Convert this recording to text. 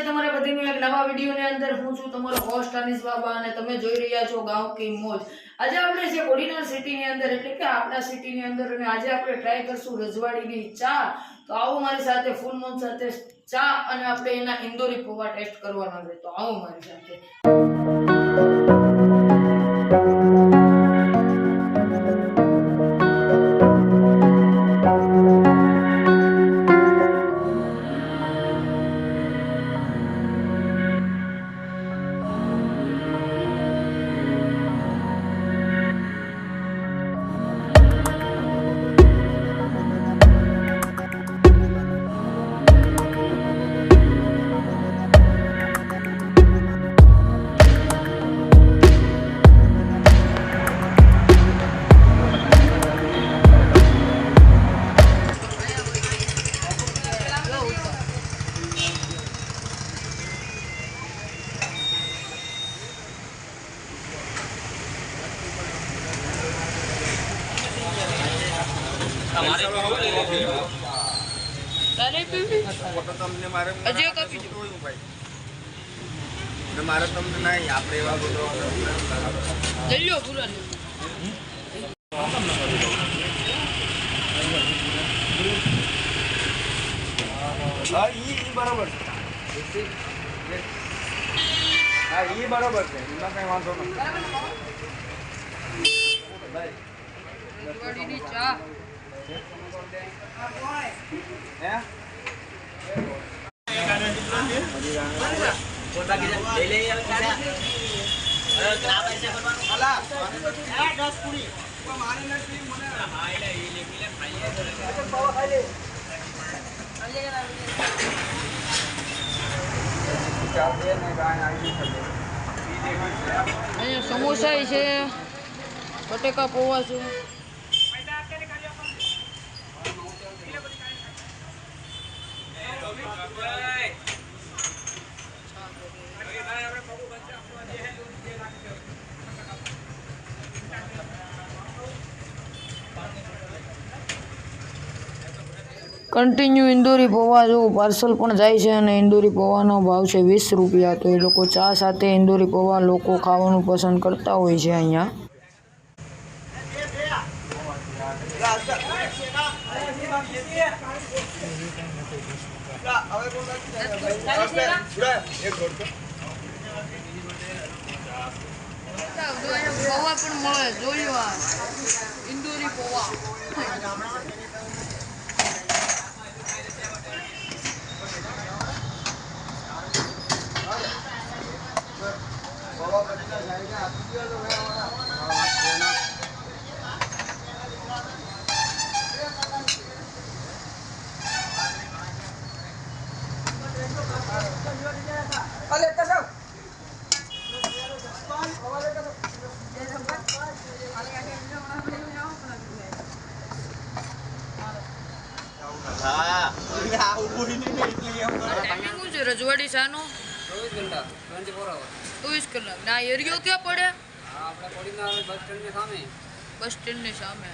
તમારા બધીનું એક નવા વિડિયોની અંદર હું છું તમારો હોસ્ટ અનીસ બાબા અને તમે જોઈ રહ્યા છો ગાંવ કી મોજ। આજે આપણે છે કોડીનાર સિટીની અંદર એટલે કે આપણા સિટીની અંદર અને આજે આપણે ટ્રાય કરશું રજવાડીની ચા। તો આવો મારી સાથે ફૂલ મોજ સાથે ચા અને આપણે એના ઇન્દોરી પૌવા ટેસ્ટ કરવાના છે। તો આવો મારી સાથે। બરોબર છે એમાં કઈ વાંધો નથી રજવાડીની ચા હે સમોસા છે, બટેકા પૌવા છે। કન્ટિન્યુ ઇન્દોરી પૌવા જો પાર્સલ પણ જાય છે અને ઇન્દોરી પૌવાનો ભાવ છે 20 રૂપિયા। તો એ લોકો ચા સાથે ઇન્દોરી પૌવા લોકો ખાવાનું પસંદ કરતા હોય છે અહીંયા। પૌવા પણ મળે જોયું આ ઇન્દોરી પૌવા। રજવાડી સાનો 24 ઘંટા 24 કલાક ના એરિયો ક્યાં પડે? આપણે કોડીનાર બસ સ્ટેન્ડ ની સામે। બસ સ્ટેન્ડ ની સામે।